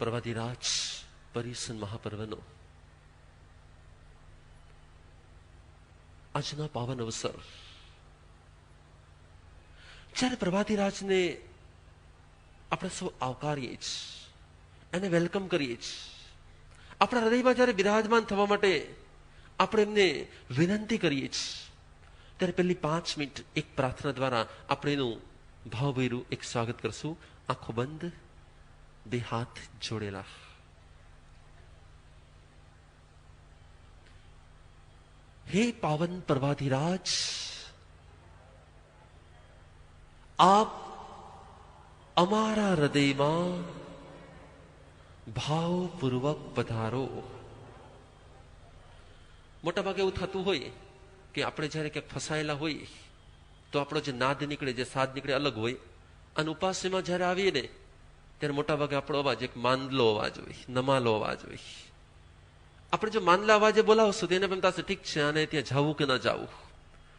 પ્રવાદિરાજ પરિસન મહાપર્વનો આજના પાવન અવસર, જ્યારે પ્રવાદિરાજને આપણે સૌ આવકારીએ છીએ, એને વેલકમ કરીએ છીએ, આપણા હૃદયમાં જ્યારે બિરાજમાન થવા માટે આપણે એમને વિનંતી કરીએ છીએ, ત્યારે પહેલી 5 મિનિટ એક પ્રાર્થના દ્વારા આપણે એનું ભાવભર્યું એક સ્વાગત કરશું. આંખો બંધ, બે હાથ જોડેલા. હે પાવન પ્રવાદિરાજ, આપ અમારા હૃદયમાં ભાવપૂર્વક પધારો. મોટા ભાગે એવું થતું હોય કે આપણે જયારે ક્યાંક ફસાયેલા હોય તો આપણો જે નાદ નીકળે, જે સાદ નીકળે અલગ હોય, અને ઉપાસ્યમાં જયારે આવીએ ને ત્યારે મોટા ભાગે આપણો અવાજ એક માંદલો અવાજ હોય, નમાલો અવાજ હોય. આપણે જો માંદલા અવાજે બોલાવશું તો એને એમ થશે ઠીક છે, અને ત્યાં જવું કે ન જવું.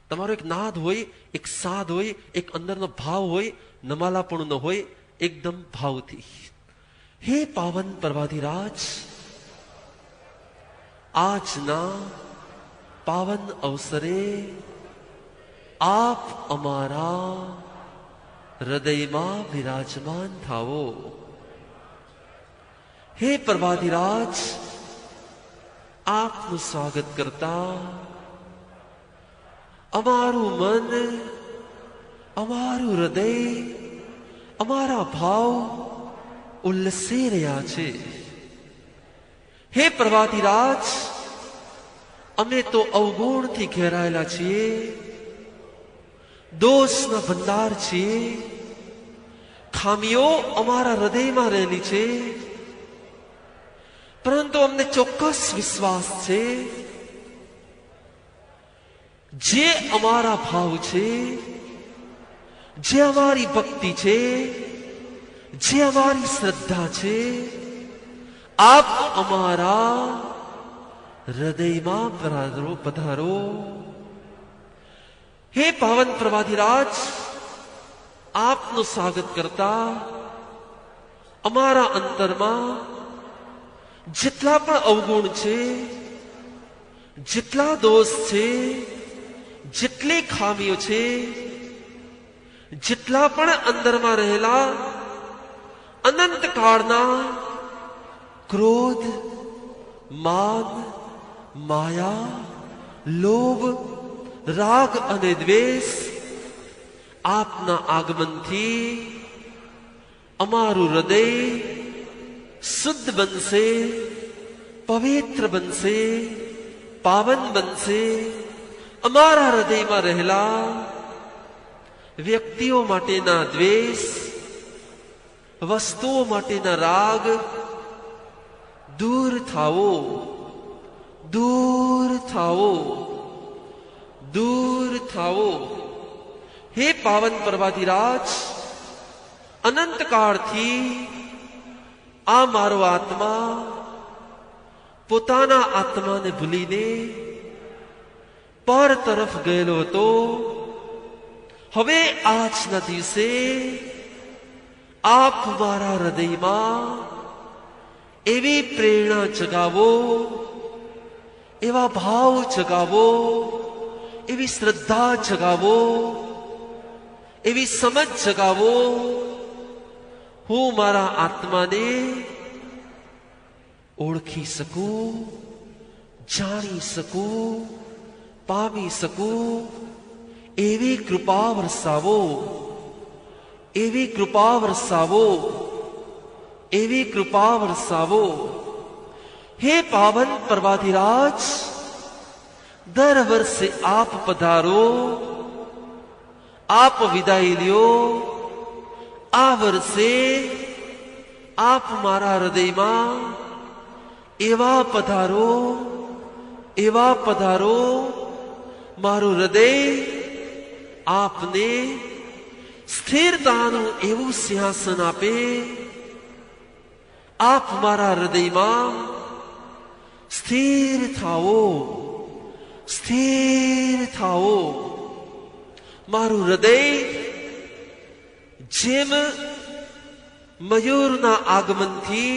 તમારો એક નાદ હોય, એક સાદ હોય, એક અંદરનો ભાવ હોય, નમાલાપણું ન હોય, એકદમ ભાવથી. હે પાવન પ્રવાદિરાજ, આજના પાવન અવસરે આપ અમારા હૃદયમાં બિરાજમાન થાઓ. હે પ્રવાદિરાજ, આપનું સ્વાગત કરતા અમારું મન, અમારું હૃદય, અમારા ભાવ ઉલ્લસી રહ્યા છે. હે પ્રવાદિરાજ, અમે તો અવગુણથી ઘેરાયેલા છીએ, દોષના ભંડાર છીએ, ખામીઓ અમારા હૃદયમાં રહેલી છે, પરંતુ અમને ચોક્કસ વિશ્વાસ છે જે અમારા ભાવ છે, જે અમારી ભક્તિ છે, જે અમારી શ્રદ્ધા છે, આપ અમારા હૃદયમાં પધારો. હે પાવન પ્રવાદિરાજ, આપનું સ્વાગત કરતા અમારા અંતરમાં જેટલા પણ અવગુણ છે, જેટલા દોષ છે, જેટલી ખામીઓ છે, જેટલા પણ અંદરમાં રહેલા અનંત કાળના ક્રોધ, માન, માયા, લોભ, રાગ અને દ્વેષ આપના આગમનથી અમારું હૃદય શુદ્ધ બનશે, પવિત્ર બનશે, પાવન બનશે. અમારા હૃદયમાં રહેલા વ્યક્તિઓ માટેના દ્વેષ, વસ્તુઓ માટેના રાગ દૂર થાઓ, દૂર થાઓ, દૂર થાઓ. હે પાવન પ્રવાદિરાજ, અનંત કાળથી આ મારો આત્મા પોતાના આત્માને ભૂલીને પર તરફ ગયેલો હતો. હવે આજના દિવસે આપ મારા હૃદયમાં એવી પ્રેરણા જગાવો, એવા ભાવ જગાવો, એવી શ્રદ્ધા જગાવો, એવી સમજ જગાવો, હું મારા આત્માને ઓળખી શકું, જાણી શકું, પામી શકું. એવી કૃપા વરસાવો, એવી કૃપા વરસાવો, એવી કૃપા વરસાવો. હે પાવન પ્રવાદિરાજ, દર વર્ષે આપ પધારો, આપ વિદાય લ્યો. આ વર્ષે આપ મારા હૃદયમાં એવા પધારો, એવા પધારો, મારું હૃદય આપને સ્થિરતાનું એવું સિંહાસન આપે. આપ મારા હૃદયમાં સ્થિર થાઓ, સ્થિર થાઓ. મારું હૃદય જેમ મયુરના આગમનથી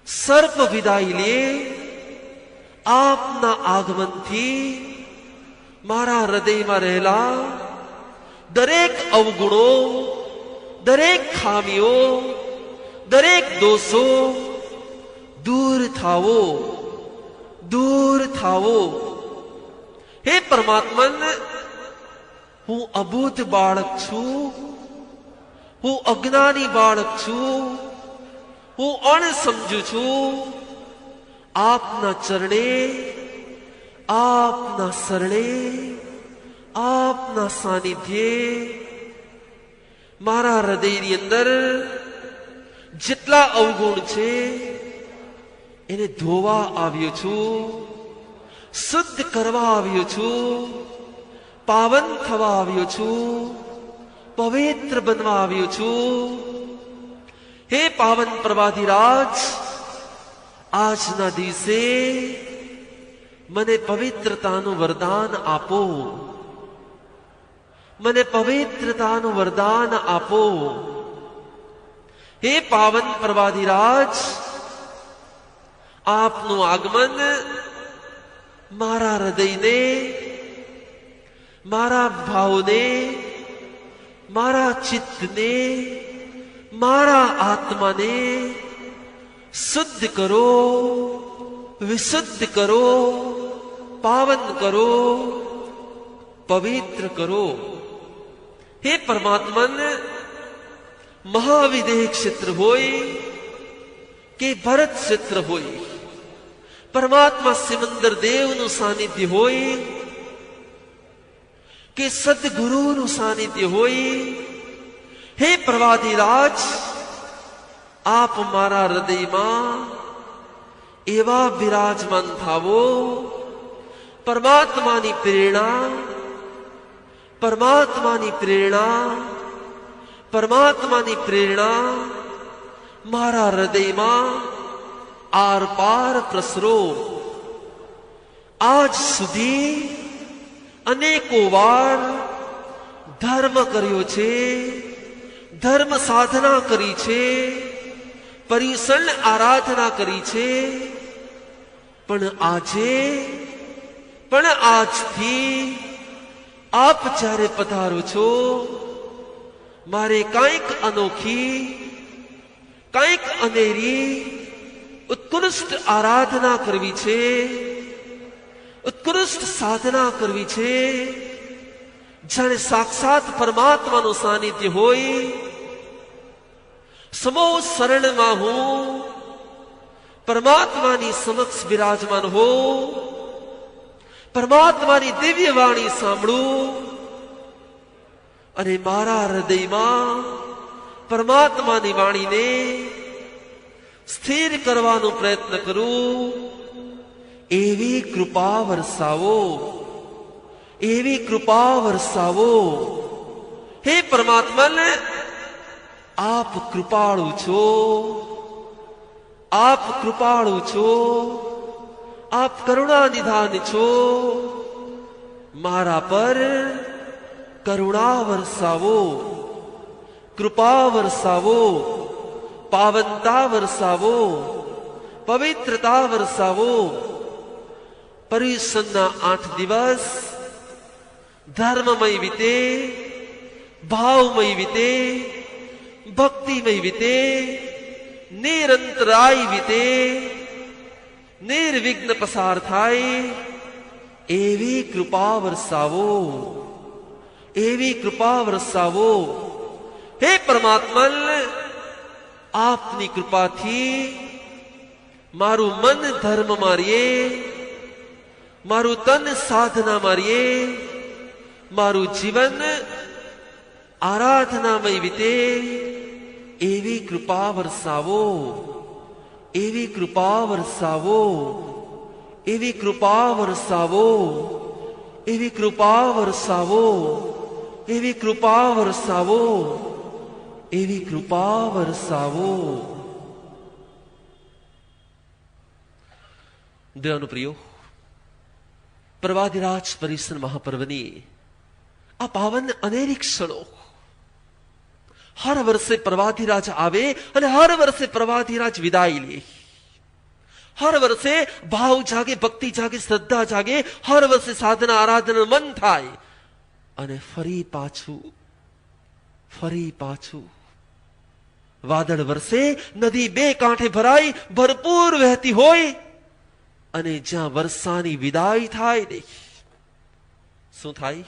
સર્પ વિદાય લે આપના આગમનથી મારા હૃદયમાં રહેલા દરેક અવગુણો, દરેક ખામીઓ, દરેક દોષો દૂર થાવો, દૂર થાવો. હે પરમાત્મન, હું અબૂધ બાળક છું, હું અજ્ઞાની બાળક છું, હું અણસમજુ છું. આપના ચરણે, આપના શરણે, આપના સાનિધ્યે મારા હૃદયની અંદર જેટલા અવગુણ છે એને ધોવા આવ્યો છું, શુદ્ધ કરવા આવ્યો છું, પાવન થવા આવ્યો છું, પવિત્ર બનવા આવ્યો છું. હે પાવન પ્રવાદિરાજ, આજના દિવસે મને પવિત્રતાનું વરદાન આપો, મને પવિત્રતાનું વરદાન આપો. હે પાવન પ્રવાદિરાજ, આપનું આગમન મારા હૃદયને, મારા ભાવને, મારા ચિત્તને, મારા આત્માને શુદ્ધ કરો, વિશુદ્ધ કરો, પાવન કરો, પવિત્ર કરો. હે પરમાત્મન, મહાવિદેહ ક્ષેત્ર હોય કે ભરત ક્ષેત્ર હોય, પરમાત્મા સિમંદર દેવનું સાનિધ્ય હોય કે સદગુરુનું સાનિધ્ય હોય, હે પ્રવાદિરાજ, આપ મારા હૃદયમાં એવા બિરાજમાન થાવો. પરમાત્માની પ્રેરણા, પરમાત્માની પ્રેરણા, પરમાત્માની પ્રેરણા મારા હૃદયમાં આર પાર પ્રસરો. આજ સુધી અનેકો વાર ધર્મ કર્યો છે, ધર્મ સાધના કરી છે, પરિસન આરાધના કરી છે, પણ આજથી આપ જ્યારે પધારો છો, મારે કાંઈક અનોખી, કાંઈક અનેરી ઉત્કૃષ્ટ આરાધના કરવી છે, ઉત્કૃષ્ટ સાધના કરવી છે. જાણે સાક્ષાત પરમાત્માનું સાનિધ્ય હોય. સમો શરણમાં હું પરમાત્માની સમક્ષ બિરાજમાન હો, પરમાત્માની દિવ્ય વાણી સાંભળું અને મારા હૃદયમાં પરમાત્માની વાણીને સ્થિર કરવાનો પ્રયત્ન કરું. એવી કૃપા વરસાવો, એવી કૃપા વરસાવો. હે પરમાત્મન, આપ કૃપાળુ છો, આપ કૃપાળુ છો, આપ કરુણા નિધાન છો. મારા પર કરુણા વરસાવો, કૃપા વરસાવો, પાવનતા વરસાવો, પવિત્રતા વરસાવો. પરિસનના 8 દિવસ ધર્મમય વીતે, ભાવમય વીતે, ભક્તિમય વીતે, નિરંતરાય વીતે, નિર્વિઘ્ન પસાર થાય એવી કૃપા વરસાવો, એવી કૃપા વરસાવો. હે પરમાત્મન, આપની કૃપાથી મારું મન ધર્મ મારીએ, મારું તન સાધના મારીએ, મારું જીવન આરાધનામય વીતે એવી કૃપા વરસાવો, એવી કૃપા વરસાવો, એવી કૃપા વરસાવો, એવી કૃપા વરસાવો, એવી કૃપા વરસાવો, એવી કૃપા વરસાવો. દયાનુપ્રિયો, પ્રવાદિરાજ પરિસન મહાપર્વની આ પાવન અનેરી ક્ષણો, હર વર્ષે પ્રવાદિરાજ આવે અને હર વર્ષે પ્રવાદિરાજ વિદાય લે. હર વર્ષે ભાવ જાગે, ભક્તિ જાગે, શ્રદ્ધા જાગે, હર વર્ષે સાધના આરાધના મન થાય અને ફરી પાછું વાદળ વરસે, નદી બે કાંઠે ભરાઈ ભરપૂર વહેતી હોય અને જ્યાં વર્ષાની વિદાય થાય ને શું થાય?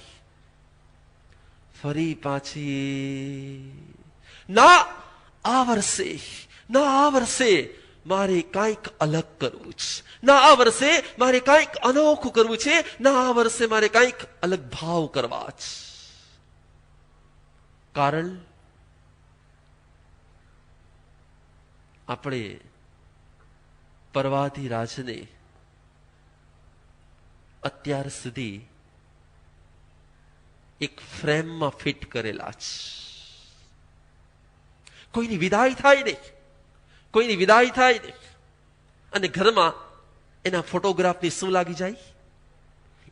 ફરી પાછી ના આ વર્ષે મારે કાંઈક અલગ કરવું છે, ના આ વર્ષે મારે કાંઈક અનોખું કરવું છે, ના આ વર્ષે મારે કાંઈક અલગ ભાવ કરવા છે. કારણ આપણે પરવાધિરાજને અત્યાર સુધી એક ફ્રેમમાં ફિટ કરેલા છે. કોઈની વિદાય થાય ને અને ઘરમાં એના ફોટોગ્રાફની શું લાગી જાય?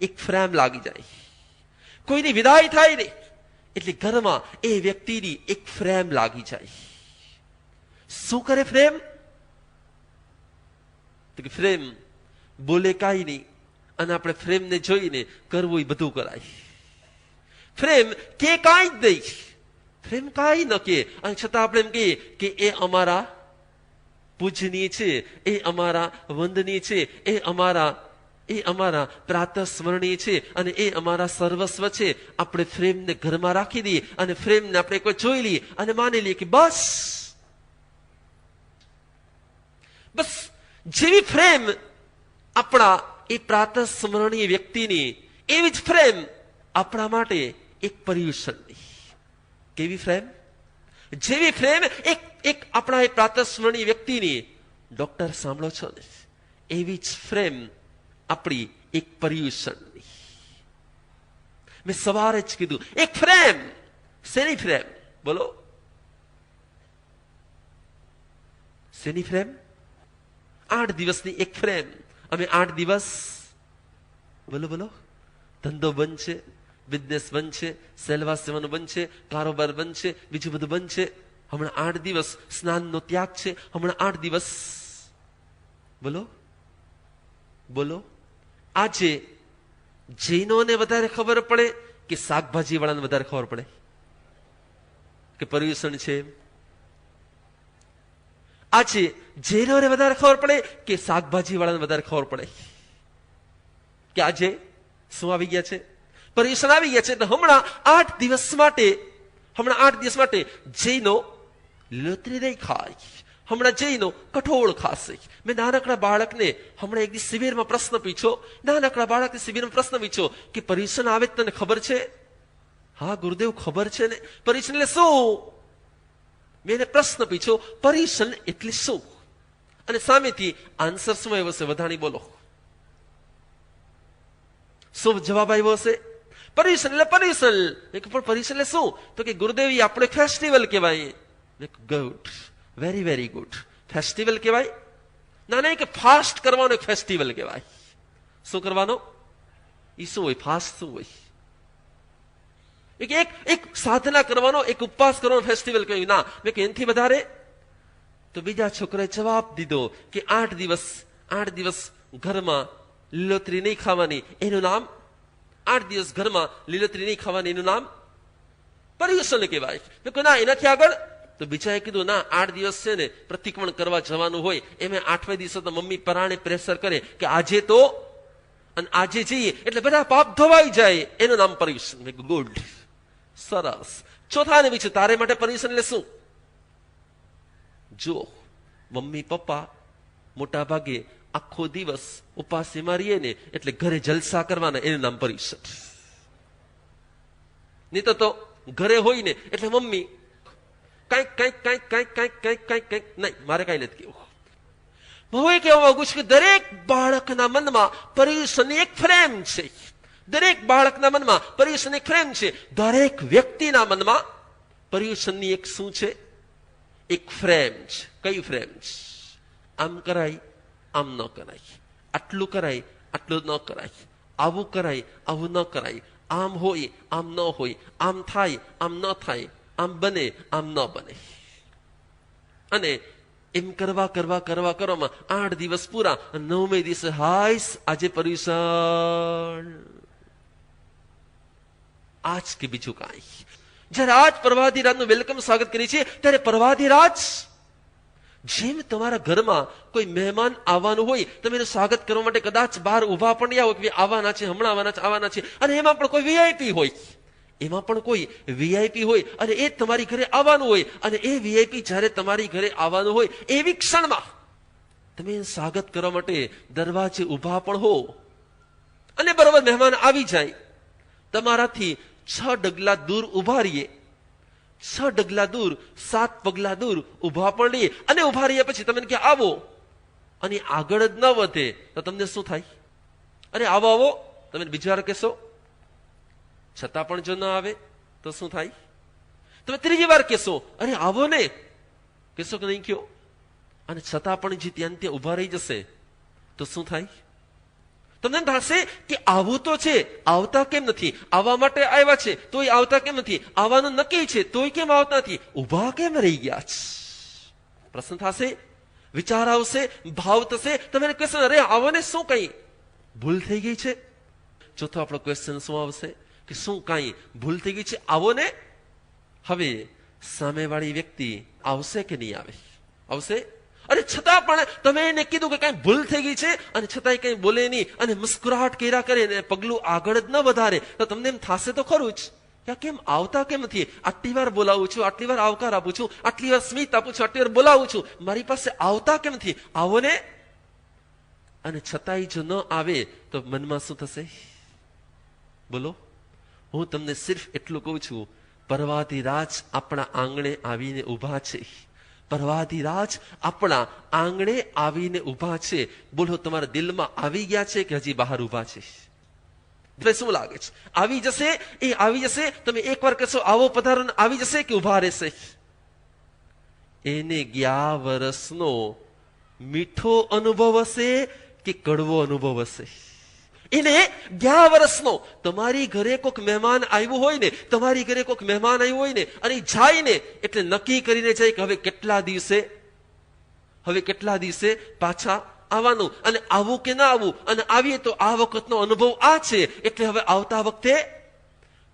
એક ફ્રેમ લાગી જાય. કોઈની વિદાય થાય ને એટલે ઘરમાં એ વ્યક્તિની એક ફ્રેમ લાગી જાય. શું કરે ફ્રેમ? તો કે ફ્રેમ બોલે કાંઈ નહીં અને આપણે ફ્રેમને જોઈને કરવું એ બધું કરાય. ફ્રેમ કે કાંઈ જ નહીં, ફ્રેમ કાંઈ ન કે, અને છતાં આપણે એમ કહીએ કે એ અમારા પૂજનીય છે, એ અમારા વંદનીય છે, એ અમારા પ્રાતઃ સ્મરણીય છે અને એ અમારા સર્વસ્વ છે. આપણે ફ્રેમને ઘરમાં રાખી દઈએ અને ફ્રેમને આપણે કોઈ જોઈ લઈએ અને માની લઈએ કે બસ જેવી ફ્રેમ આપણા એ પ્રાતઃ સ્મરણીય વ્યક્તિની, એવી જ ફ્રેમ આપણા માટે એક પર્યુષણની. કેવી ફ્રેમ? જેવી ફ્રેમ એક આપણા એ પ્રાતઃ સ્મરણીય વ્યક્તિની, ડોક્ટર સાંભળો છો ને, એવી જ ફ્રેમ આપણી એક પર્યુષણની. મેં સવારે જ કીધું એક ફ્રેમ. શેની ફ્રેમ? બોલો શેની ફ્રેમ? 8 દિવસની એક ફ્રેમ. અમે 8 દિવસ બોલો ધંધો બંધ છે, બિઝનેસ બંધ છે, સેલવા સેવાનું બંધ છે, કારોબાર બંધ છે, બીજું બધું બંધ છે. હમણાં 8 દિવસ સ્નાનનો ત્યાગ છે. હમણાં 8 દિવસ બોલો આજે જૈનોને વધારે ખબર પડે કે શાકભાજી વાળાને વધારે ખબર પડે કે પર્યુષણ છે? આજે જૈનોને વધારે ખબર પડે કે શાકભાજી વાળાને વધારે ખબર પડે કે આજે શું આવી ગયા છે? પર્યુષણ આવી ગયા છે. એટલે હમણાં 8 દિવસ માટે જૈનો લીલોતરી નહીં ખાય. હમણાં જૈનો કઠોળ ખાશે. મેં નાનકડા બાળકને હમણાં એક દિવસ શિબિરમાં પ્રશ્ન પૂછ્યો કે પર્યુષણ આવે તને ખબર છે? હા ગુરુદેવ ખબર છે ને. પર્યુષણ એટલે શું? મેં એને પ્રશ્ન પૂછ્યો પર્યુષણ એટલે શું? અને સામેથી આન્સર શું આવ્યો હશે? વધાણી બોલો શું જવાબ આવ્યો હશે? પર્યુષણ એટલે પર્યુષણ. પણ પર્યુષણ એટલે શું? તો કે ગુરુદેવ આપણે ફેસ્ટિવલ કહેવાય. Good, very very good. Festival કહેવાય? ના નહીં, કે ફાસ્ટ કરવાનો એક ફેસ્ટિવલ કહેવાય. શું કરવાનો? એ શું હોય? ફાસ્ટ શું હોય? એક સાધના કરવાનો, એક ઉપવાસ કરવાનો ફેસ્ટિવલ કહ્યું. ના, મેં કે એનાથી વધારે? તો બીજા છોકરાએ જવાબ દીધો કે 8 દિવસ ઘરમાં લીલોતરી નહીં ખાવાની, એનું નામ 8 દિવસ ઘરમાં લીલોતરી નહીં ખાવાની, એનું નામ પર્યુષણ કહેવાય. મેં કહ્યું ના, એનાથી આગળ? તો બીજાએ કીધું ના, 8 દિવસ છે ને પ્રતિક્રમણ કરવા જવાનું હોય, એમાં 8મે દિવસે તો મમ્મી પરાણે પ્રેશર કરે કે આજે જઈએ એટલે બધા પાપ ધોવાઈ જાય, એનું નામ પર્યુષણ. મેં ગુડ, સરસ. ચોથાને બીજું તારે માટે પર્યુષણ એટલે શું? જો મમ્મી પપ્પા મોટા ભાગે આખો દિવસ ઉપાસીમાં રહીએ ને એટલે ઘરે જલસા કરવાના, એનું નામ પર્યુષણ. નહીં તો ઘરે હોય ને એટલે મમ્મી કઈક નહીં, મારે કઈ નથી કેવું. હું એ કહેવા માંગુ છું કે દરેક બાળકના મનમાં પર્યુષણની એક ફ્રેમ છે. દરેક બાળકના મનમાં પર્યુષણની એક ફ્રેમ છે. દરેક વ્યક્તિના મનમાં પર્યુષણની એક શું છે? એક ફ્રેમ છે. કઈ ફ્રેમ છે? આમ કરાય, આમ ન કરાય. આટલું કરાય, આટલું ન કરાય. આવું કરાય, આવું ન કરાય. આમ હોય, આમ ન હોય. આમ થાય, આમ ન થાય. આમ બને, આમ ન બને. અને એમ કરવામાં 8 દિવસ પૂરા. 9મે દિવસે હાઈસ આજે પર્યુષણ. આજ કે બીજું કાંઈ. જયારે આજ પ્રવાધીરાજનું વેલકમ સ્વાગત કરીએ છીએ ત્યારે પ્રવાધીરાજ જેમ તમારા ઘરમાં કોઈ મહેમાન આવવાનું હોય, તમે એનું સ્વાગત કરવા માટે કદાચ બહાર ઉભા પણ રહ્યા હોય કે આવવાના છે, હમણાં આવવાના છે, અને એમાં પણ કોઈ વીઆઈપી હોય, અને એ તમારી ઘરે આવવાનું હોય, અને એ વીઆઈપી જયારે તમારી ઘરે આવવાનું હોય એવી ક્ષણમાં તમે સ્વાગત કરવા માટે દરવાજે ઉભા પણ હો, અને બરોબર મહેમાન આવી જાય, તમારાથી 6 ડગલા દૂર ઉભા રહીએ, 6 ડગલા દૂર, 7 પગલા દૂર ઉભા પણ રહીએ, અને ઉભા રહ્યા પછી તમે કે આવો, અને આગળ જ ન વધે તો તમને શું થાય? અરે આવો, તમે બીજી વાર કહેશો, છતાં પણ જો ન આવે તો શું થાય? તમે ત્રીજી વાર કહેશો, અરે આવો ને, કહેશો કે નહીં કયો, અને છતાં પણ જે ત્યાં ઉભા રહી જશે તો શું થાય? તમને થશે કે આવું તો છે, આવતા કેમ નથી? આવવા માટે આવ્યા છે તોય આવતા કેમ નથી? આવવાનું નક્કી છે તોય કેમ આવતા નથી? ઉભા કેમ રહી ગયા છે? પ્રશ્ન થશે, વિચાર આવશે, ભાવ થશે, તમે ક્વેશ્ચન, અરે આવો ને, શું કઈ ભૂલ થઈ ગઈ છે? ચોથો આપણો ક્વેશ્ચન શું આવશે કે શું કઈ ભૂલ થઈ ગઈ છે? આવો ને. હવે સામેવાળી વ્યક્તિ આવશે કે નહીં આવે? આવશે. અને છતાં પણ તમે એને કીધું કે કઈ ભૂલ થઈ ગઈ છે, અને છતાંય કઈ બોલે નહીં, અને મુસ્કુરાહટ કર્યા કરે ને પગલું આગળ જ ન વધારે, તો તમને એમ થશે તો ખરું જ કે કેમ આવતા કેમ નથી? આટલી વાર બોલાવું છું, આટલી વાર આવકાર આપું છું, આટલી વાર સ્મિત આપું છું, આટલી વાર બોલાવું છું, મારી પાસે આવતા કેમ નથી? આવો ને. અને છતાંય જો ન આવે તો મનમાં શું થશે? બોલો. હું તમને સિર્ફ એટલું કહું છું, પ્રવાધીરાજ આપણા આંગણે આવીને ઉભા છે. પ્રવાધીરાજ આપણા આંગણે આવીને ઉભા છે. બોલો, તમારા દિલમાં આવી ગયા છે કે હજી બહાર ઉભા છે? શું લાગે છે? આવી જશે, એ આવી જશે. તમે એકવાર કહેશો આવો પધારો, આવી જશે કે ઉભા રહેશે? એને ગયા વર્ષનો મીઠો અનુભવ હશે કે કડવો અનુભવ હશે? એને ગયા વર્ષનો, તમારી ઘરે કોઈક મહેમાન આવ્યું હોય ને, અને જાય ને એટલે નક્કી કરીને જાય કે હવે કેટલા દિવસે પાછા આવવાનું, અને આવું કે ના આવું, અને આવીએ તો આ વખતનો અનુભવ આ છે, એટલે હવે આવતા વખતે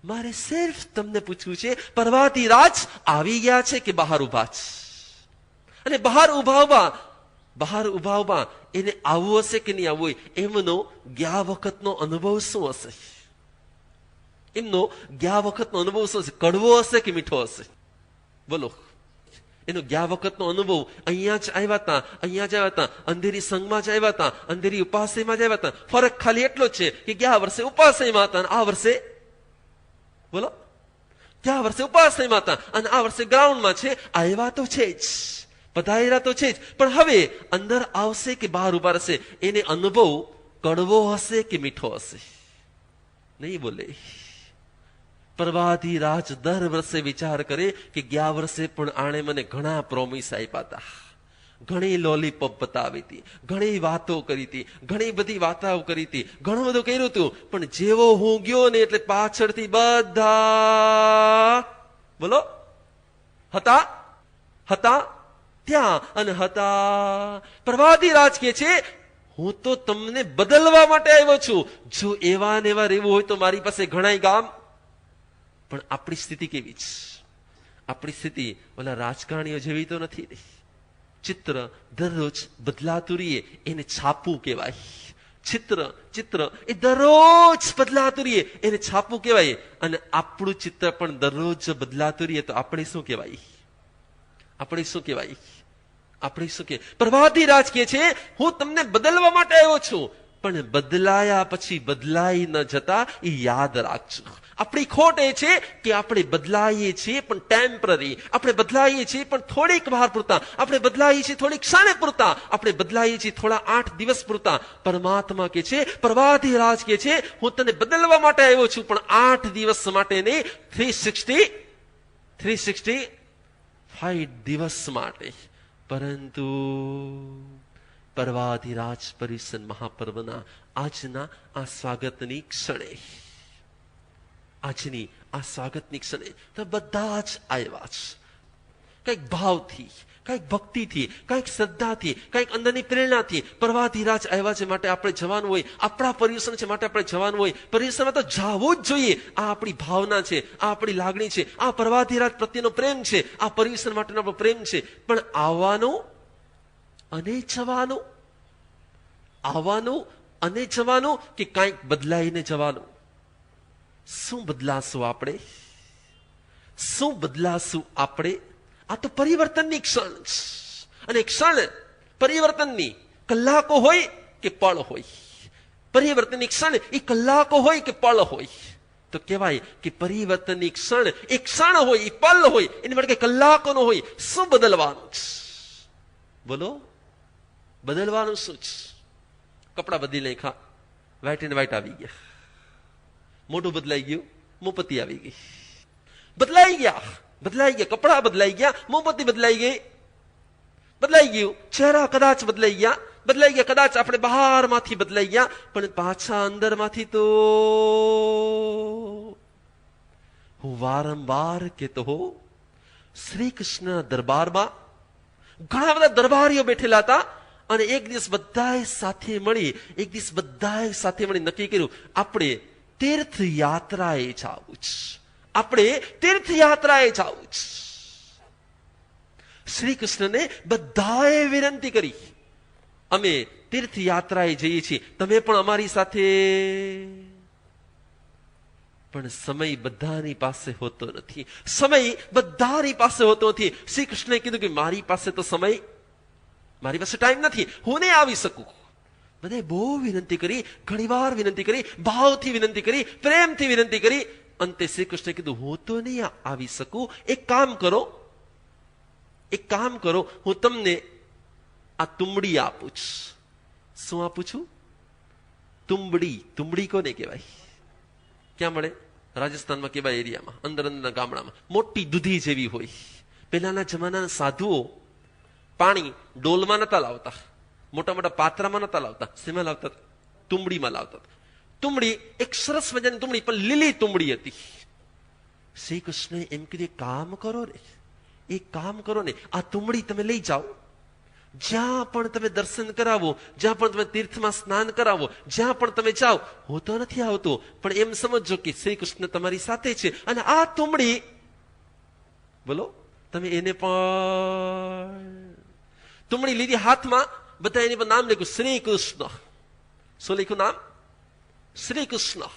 મારે સિર્ફ તમને પૂછવું છે, પ્રવાધીરાજ આવી ગયા છે કે બહાર ઉભા છે? અને બહાર ઉભા એને આવવું હશે કે નહીં આવવું, એમનો ગયા વખતનો અનુભવ શું હશે? કડવો હશે કે મીઠો હશે? બોલો. એનો ગયા વખતનો અનુભવ, અહીંયા જ આવ્યા હતા, અંધેરી સંઘમાં જ આવ્યા હતા, અંધેરી ઉપાસેમાં જ આવ્યા હતા. ફરક ખાલી એટલો જ છે કે ગયા વર્ષે ઉપાસેમાં હતા, અને આ વર્ષે, બોલો, ગયા વર્ષે ઉપાસેમાં હતા અને આ વર્ષે ગ્રાઉન્ડમાં છે. આવ્યા તો છે જ, પધારેલા તો છે જ, પણ હવે અંદર આવશે કે બહાર ઉભા રહેશે, એને અનુભવ કડવો હશે કે મીઠો હશે? નહીં બોલે. પ્રવાધીરાજ દર વર્ષે વિચાર કરે કે ગયા વર્ષે પણ આણે મને ઘણા પ્રોમિસ આપ્યા હતા, ઘણી લોલીપોપ બતાવી હતી, ઘણી વાતો કરી હતી, ઘણી બધી વાતો કરી હતી, ઘણું બધું કર્યું હતું, પણ જેવો હું ગયો ને એટલે પાછળથી બધા, બોલો, હતા ત્યાં અને હતા. પ્રવાધીરાજ કે છે, હું તો તમને બદલવા માટે આવ્યો છું. જો એવા ને એવા રહેવું હોય તો મારી પાસે ઘણા ગામ. પણ આપણી સ્થિતિ કેવી છે? આપણી સ્થિતિ ઓલા રાજકારણીઓ જેવી તો નથી. ચિત્ર દરરોજ બદલાતું રહીએ એને છાપવું કહેવાય. ચિત્ર એ દરરોજ બદલાતું રહીએ એને છાપવું કહેવાય. અને આપણું ચિત્ર પણ દરરોજ બદલાતું રહીએ તો આપણે શું કહેવાય? પ્રવાધીરાજ કહે છે, હું તમને બદલવા માટે આવ્યો છું, પણ બદલાયા પછી બદલાઈ ન જતા એ યાદ રાખજો. આપણી ખોટ એ છે કે આપણે બદલાઈએ છીએ પણ ટેમ્પરરી, આપણે બદલાઈએ છીએ પણ થોડીક વાર પૂરતા, આપણે બદલાઈએ છીએ થોડીક ક્ષણે પૂરતા, આપણે બદલાઈએ છીએ થોડા 8 દિવસ પૂરતા. પરમાત્મા કે છે, પ્રવાધીરાજ કે છે, હું તને બદલવા માટે આવ્યો છું, પણ 8 દિવસ માટે નહીં, 365 દિવસ માટે. પરંતુ પ્રવાધીરાજ પરિસન મહાપર્વના આજના આ સ્વાગતની ક્ષણે તો બધા જ આવ્યા છે. કંઈક ભાવથી, કંઈક ભક્તિથી, કંઈક શ્રદ્ધાથી, કંઈક અંદરની પ્રેરણાથી પ્રવાધીરાજ આવ્યા છે માટે આપણે જવાનું હોય, આપણા પર્યુષણ છે માટે આપણે જવાનું હોય. પર્યુષણમાં તો જવું જ જોઈએ. આ આપણી ભાવના છે, આ આપણી લાગણી છે, આ પ્રવાધીરાજ પ્રત્યેનો પ્રેમ છે, આ પર્યુષણ માટેનો પ્રેમ છે. પણ આવવાનું અને જવાનું, આવવાનું અને જવાનું, કે કંઈક બદલાઈને જવાનું. શું બદલાશું આપણે? શું બદલાશું આપણે? આ તો પરિવર્તનની ક્ષણ છે. અને ક્ષણ પરિવર્તનની કલાકો હોય કે પળ હોય, પરિવર્તનની ક્ષણ એ કલાકો હોય કે પળ હોય, તો કહેવાય કે પરિવર્તનની ક્ષણ એ ક્ષણ હોય, એ પલ હોય, એની માટે કલાકોનો હોય. શું બદલવાનું છે? બોલો, બદલવાનું શું છે? કપડા બદલી નાખ્યા, વ્હાઈટ એન્ડ વ્હાઈટ આવી ગયા. મોઢું બદલાઈ ગયું, મોમબત્તી આવી ગઈ. બદલાઈ ગયા, બદલાઈ ગયા, કપડા બદલાઈ ગયા, મોમબત્તી બદલાઈ ગઈ, બદલાઈ ગયું. ચહેરા કદાચ બદલાઈ ગયા, બદલાઈ ગયા, કદાચ આપણે બહારમાંથી બદલાઈ ગયા, પણ પાછા અંદરમાંથી તો હું વારંવાર કહેતો હો, શ્રી કૃષ્ણ દરબારમાં ઘણા બધા દરબારીઓ બેઠેલા હતા. અને એક દિવસ બધાએ સાથે મળી, એક દિવસ બધાએ સાથે મળી નક્કી કર્યું, આપણે તીર્થયાત્રાએ જવું છે, આપણે તીર્થયાત્રાએ જવું છે. શ્રી કૃષ્ણને બધાએ વિનંતી કરી, અમે તીર્થયાત્રાએ જઈએ છીએ, તમે પણ અમારી સાથે. પણ સમય બધાની પાસે હોતો નથી, સમય બધાની પાસે હોતો નથી. શ્રી કૃષ્ણએ કીધું કે મારી પાસે તો સમય, મારી પાસે ટાઈમ નથી, હું નહીં આવી શકું. બધે બહુ વિનંતી કરી, ઘણીવાર વિનંતી કરી, ભાવથી વિનંતી કરી, પ્રેમથી વિનંતી કરી. અંતે શ્રી કૃષ્ણે કીધું હું તો નહીં આવી શકું, એક કામ કરો, એક કામ કરો, હું તમને આ તુંબડી આપું છું. શું આપું છું? તુંબડી. તુંબડી કોને કહેવાય? ક્યાં મળે? રાજસ્થાનમાં કેવા એરિયામાં, અંદર અંદરના ગામડામાં મોટી દૂધી જેવી હોય. પહેલાના જમાનાના સાધુઓ પાણી ડોલમાં નતા લાવતા, મોટા મોટા પાત્રામાં નતા લાવતા. શેમાં લાવતા? તુંબડીમાં લાવતા. તુંબડી એક સરસ મજાની તુંબડી, પણ લીલી તુંબડી હતી. શ્રી કૃષ્ણએ એમ કીધું, કામ કરો ને, એક કામ કરો ને, આ તુંબડી તમે લઈ જાઓ, જ્યાં પણ તમે દર્શન કરાવો, જ્યાં પણ તમે તીર્થમાં સ્નાન કરાવો, જ્યાં પણ તમે જાઓ, હું તો નથી આવતો, પણ એમ સમજો કે શ્રી કૃષ્ણ તમારી સાથે છે. અને આ તુંબડી, બોલો, તમે એને પણ તુંબડી લીધી હાથમાં, બધા એની પર નામ લખ્યું, શ્રી કૃષ્ણ. શું લખ્યું નામ? શ્રી કૃષ્ણ.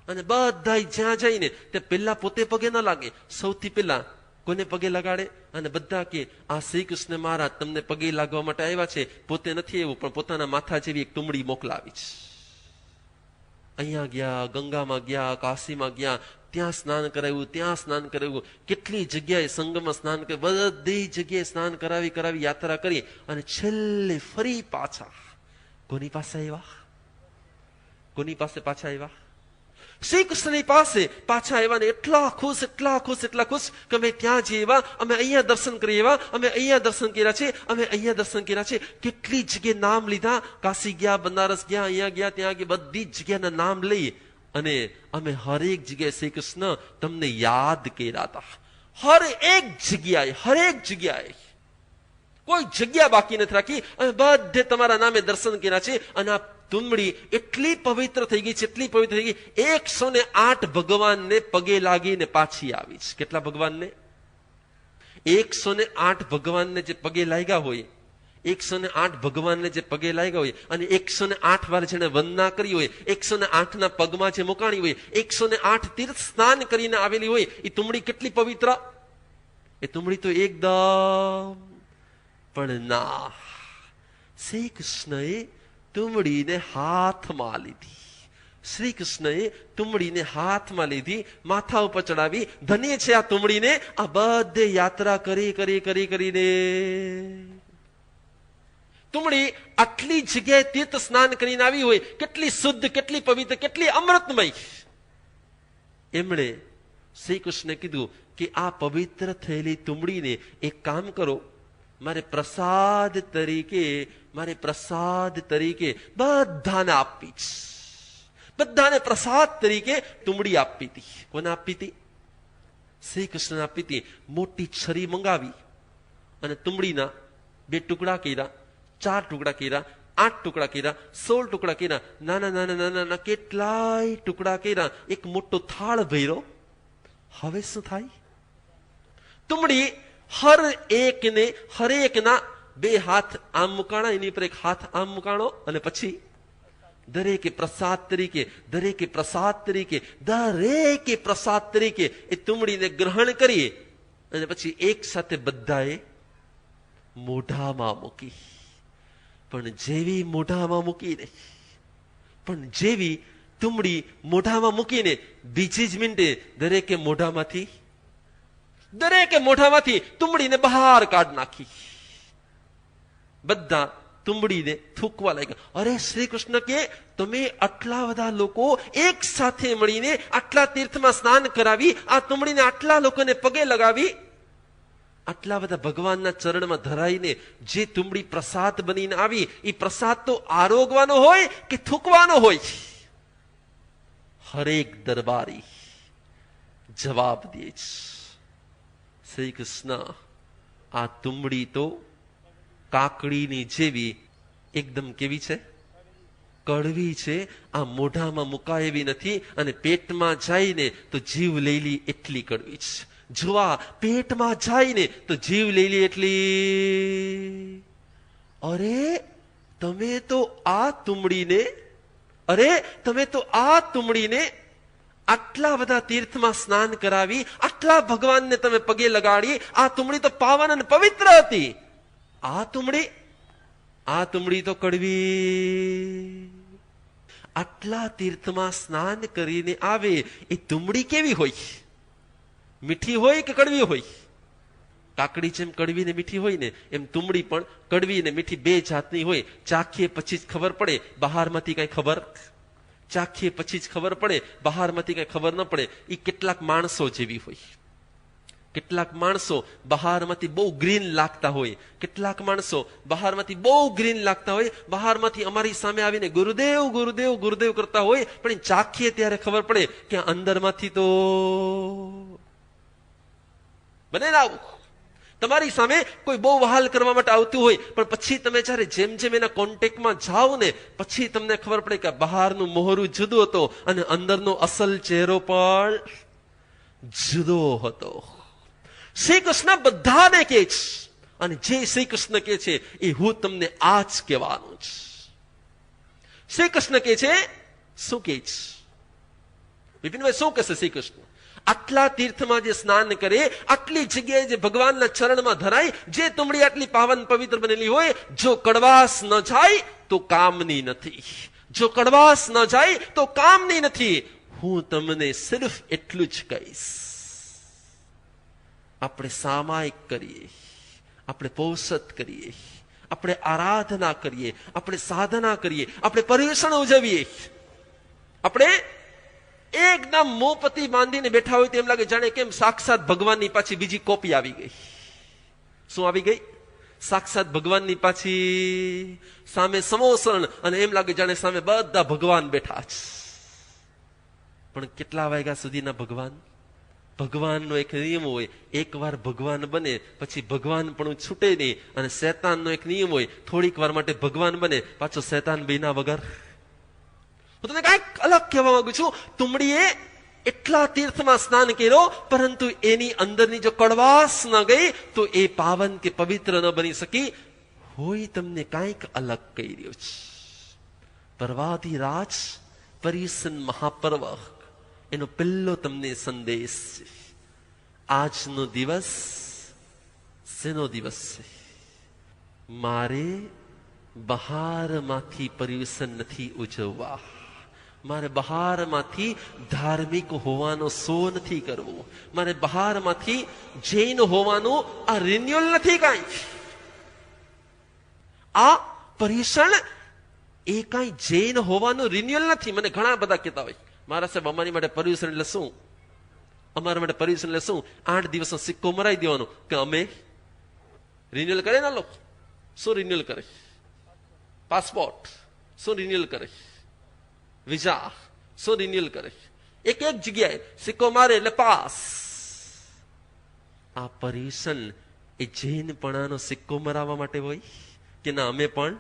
અને બધા જ્યાં જઈને તે પેલા પોતે પગે ન લાગે, સૌથી પહેલા કોને પગે લગાડે? અને બધા કે આ શ્રી કૃષ્ણ મહારાજ તમને પગે લાગવા માટે આવ્યા છે. પોતે નથી એવું, પણ પોતાના માથા જેવી એક તુંબડી મોકલાવી છે. અહીંયા ગયા, ગંગામાં ગયા, કાશીમાં ગયા, ત્યાં સ્નાન કરાવ્યું, ત્યાં સ્નાન કરાવ્યું, કેટલી જગ્યાએ સંગમમાં સ્નાન કર્યું, બધી જગ્યાએ સ્નાન કરાવી કરાવી યાત્રા કરી, અને છેલ્લે ફરી પાછા કોની પાસે આવ્યા? કોની પાસે પાછા આવ્યા? શ્રી કૃષ્ણની પાસે પાછા આવ્યા. ને એટલા ખુશ, એટલા ખુશ, એટલા ખુશ કે અમે ત્યાં જઈએ એવા, અમે અહીંયા દર્શન કરીએ એવા, અમે અહીંયા દર્શન કર્યા છે, અમે અહીંયા દર્શન કર્યા છે. કેટલી જગ્યાએ નામ લીધા, કાશી ગયા, બનારસ ગયા, અહીંયા ગયા, ત્યાં ગયા, બધી જગ્યાના નામ લઈ અને અમે હરેક જગ્યાએ શ્રી કૃષ્ણ તમને યાદ કર્યા હતા. હરેક જગ્યાએ, હરેક જગ્યાએ કોઈ જગ્યા બાકી નથી રાખી, અમે બધે તમારા નામે દર્શન કર્યા છે. અને આ તુંબડી એટલી પવિત્ર થઈ ગઈ છે, એટલી પવિત્ર થઈ ગઈ, 108 ભગવાનને પગે લાગીને પાછી આવી છે. કેટલા ભગવાનને? 108 ભગવાનને જે પગે લાગ્યા હોય, 108 ભગવાનને જે પગે લાગ્યા હોય, અને 108 વાર જેને વંદના કરી હોય, 108 ના પગમાં જે મુકાણી હોય, 108 તીર્થ સ્નાન કરીને આવેલી હોય, એ તુંબડી કેટલી પવિત્ર! એ તુંબડી તો એકદમ, પણ ના, શ્રી કૃષ્ણએ તુંબડીને હાથમાં લીધી. શ્રી કૃષ્ણએ તુંબડીને હાથમાં લીધી, માથા ઉપર ચડાવી. ધન્ય છે આ તુંબડીને, આ બધે યાત્રા કરી કરી કરી કરીને તુંબડી આટલી જગ્યાએ તીર્થ સ્નાન કરીને આવી હોય, કેટલી શુદ્ધ, કેટલી પવિત્ર, કેટલી અમૃતમય. એમણે શ્રી કૃષ્ણે કીધું કે આ પવિત્ર થયેલી તુંબડીને એક કામ કરો, મારે પ્રસાદ તરીકે બધાને આપી છે. બધાને પ્રસાદ તરીકે તુંબડી આપી હતી. કોને આપી હતી? શ્રી કૃષ્ણના પિતે મોટી છરી મંગાવી અને તુંબડીના 2 ટુકડા કર્યા, 4 ટુકડા કર્યા, 8 ટુકડા કર્યા, 16 ટુકડા કર્યા, નાના નાના નાના નાના કેટલાય ટુકડા કર્યા, એક મોટો થાળ ભર્યો. હવે શું થાય? તુંબડી હરેકના 2 હાથ આમ મુકાણા, એની પર 1 હાથ આમ મુકાણો અને પછી દરેકે પ્રસાદ તરીકે એ તુંબડીને ગ્રહણ કરી અને પછી એક સાથે બધાએ મોઢામાં મૂકી. પણ જેવી તુંબડી મોઢામાં મૂકીને બીજી જ મિનિટે દરેકે મોઢામાંથી તુંબડીને બહાર કાઢ નાખી. બધા તુંબડીને થૂકવા લાગ્યા. અરે શ્રી કૃષ્ણ કે તમે આટલા બધા લોકો એક સાથે મળીને આટલા તીર્થમાં સ્નાન કરાવી, આ તુંબડીને આટલા લોકોને પગે લગાવી, આટલા બધા ભગવાનના ચરણમાં ધરાઈને જે તુંબડી પ્રસાદ બનીને આવી, એ પ્રસાદ તો આરોગવાનો હોય કે થૂકવાનો હોય? હરેક દરબારી જવાબ દે છે, શ્રી કૃષ્ણ આ તુંબડી તો કાકડીની જેવી એકદમ કેવી છે? કડવી છે. આ મોઢામાં મુકાય એવી નથી અને પેટમાં જઈને તો જીવ લઈ લી એટલી કડવી છે. જોવા પેટમાં જાય ને તો જીવ લઈ લે એટલી. અરે તમે તો આ તુંબડીને આટલા બધા તીર્થમાં સ્નાન કરાવી, આટલા ભગવાનને તમે પગે લગાડી, આ તુંબડી તો પાવન અને પવિત્ર હતી. આ તુંબડી તો કડવી. આટલા તીર્થમાં સ્નાન કરીને આવે એ તુંબડી કેવી હોય? મીઠી હોય કે કડવી હોય? કાકડી જેમ કડવી ને મીઠી હોય ને, એમ તુંબડી પણ કડવી ને મીઠી 2 જાતની હોય. ચાખીએ પછી જ ખબર પડે, બહારમાંથી કઈ ખબર ન પડે. એ કેટલાક માણસો જેવી હોય. કેટલાક માણસો બહારમાંથી બહુ ગ્રીન લાગતા હોય, બહારમાંથી અમારી સામે આવીને ગુરુદેવ ગુરુદેવ ગુરુદેવ કરતા હોય, પણ ચાખીએ ત્યારે ખબર પડે કે અંદરમાંથી તો બને ના આવું. તમારી સામે કોઈ બહુ વહાલ કરવા માટે આવતું હોય, પણ પછી તમે જયારે જેમ જેમ એના કોન્ટેક્ટમાં જાઓ ને, પછી તમને ખબર પડે કે બહારનું મોહરું જુદું હતો અને અંદરનો અસલ ચહેરો પણ જુદો હતો. શ્રી કૃષ્ણ બધાને કે છે, અને જે શ્રી કૃષ્ણ કે છે એ હું તમને આજ કહેવાનું છે. શ્રી કૃષ્ણ કે છે, શું કે છે બિપિનભાઈ? શું કહેશે શ્રી કૃષ્ણ? આટલા તીર્થમાં જે સ્નાન કરે, આટલી જગ્યાએ જે ભગવાનના ચરણમાં ધરાય, જે તુંબડી આટલી પાવન પવિત્ર બનેલી હોય, જો કડવાશ ન જાય તો કામની નથી. હું તમને સિર્ફ એટલું જ કહીશ, આપણે સામાયિક કરીએ, આપણે પૌષત કરીએ, આપણે આરાધના કરીએ, આપણે સાધના કરીએ, આપણે પર્યુષણ ઉજવીએ, આપણે એકદમ મોપતિ બાંધીને બેઠા હોય તેમ લાગે જાણે કેમ સાક્ષાત ભગવાનની પાછી બીજી કોપી આવી ગઈ. શું આવી ગઈ? સાક્ષાત ભગવાનની પાછી સામે સમોસણ, અને એમ લાગે જાણે સામે બધા ભગવાન બેઠા છે. પણ કેટલા વાગ્યા સુધીના ભગવાનનો એક નિયમ હોય, એકવાર ભગવાન બને પછી ભગવાન પણ છૂટે નહીં. અને શેતાનનો એક નિયમ હોય, થોડીક વાર માટે ભગવાન બને, પાછો શેતાન બન્યા વગર. હું તમને કઈક અલગ કહેવા માંગુ છું. તુંબડીએ એટલા તીર્થમાં સ્નાન કર્યો, પરંતુ એની અંદરની જો કડવાશ ન ગઈ તો એ પાવન કે પવિત્ર ન બની શકી. હોય તમને કઈક અલગ કહી રહ્યો છે. પર્વાધિરાજ પર્યુષણ મહાપર્વ એનો પહેલો તમને સંદેશ છે. આજનો દિવસ શેનો દિવસ છે? મારે બહારમાંથી પર્યુષણ નથી ઉજવવા, મારે બહારમાંથી ધાર્મિક હોવાનો શો નથી કરવો, મારે બહારમાંથી જૈન હોવાનું આ રિન્યુઅલ નથી. કાંઈ આ પર્યુષણ એ કાંઈ જૈન હોવાનું રિન્યુઅલ નથી. મને ઘણા બધા કહેતા હોય, મારા સાહેબ અમારી માટે પર્યુષણ એટલે શું? અમારા માટે પર્યુષણ એટલે શું? 8 દિવસનો સિક્કો મરાઈ દેવાનો કે અમે રિન્યુઅલ કરે ના લોકો. શું રિન્યુઅલ કરે? પાસપોર્ટ. શું રિન્યુઅલ કરે? વિઝા. શું રિન્યુઅલ કરે? એક જગ્યાએ સિક્કો મારે એટલે પાસ. આ પર્યુષણ એ જૈનપણાનો સિક્કો મરાવવા માટે હોય કે ના? અમે પણ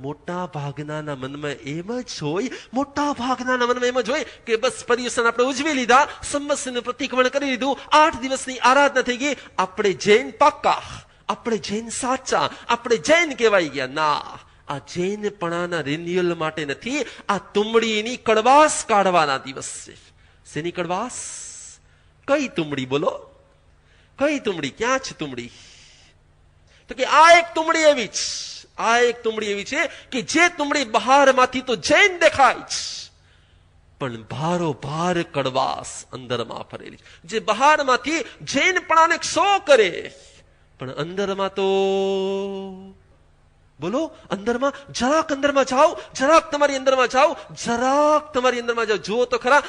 મોટા ભાગના મનમાં એમ જ હોય, મોટા ભાગના મનમાં એમ જ હોય કે બસ પર્યુષણ આપણે ઉજવી લીધા, સંવત્સરનું પ્રતિક્રમણ કરી લીધું, 8 દિવસની આરાધના થઈ ગઈ, આપણે જૈન પાક્કા, આપણે જૈન સાચા, આપણે જૈન કહેવાય ગયા. ના, આ જૈનપણાના રિન્યુઅલ માટે નથી, આ તુમડીની કડવાસ કાઢવાના દિવસ છે. શેની કડવાસ? કઈ તુમડી? બોલો, કઈ તુમડી? ક્યાં છે તુમડી? તો કે આ એક તુમડી એવી છે, આ એક તુમડી એવી છે કે જે તુમડી બહારમાંથી તો જૈન દેખાય છે, પણ ભારો ભાર કડવાસ અંદરમાં ફરેલી, જે બહારમાંથી જૈનપણાને શો કરે, પણ અંદરમાં તો બોલો, અંદરમાં જરાક અંદરમાં જાઓ, જરાક તમારી અંદરમાં જાઓ, જરાક તમારી અંદરમાં જાઓ, જુઓ તો ખરા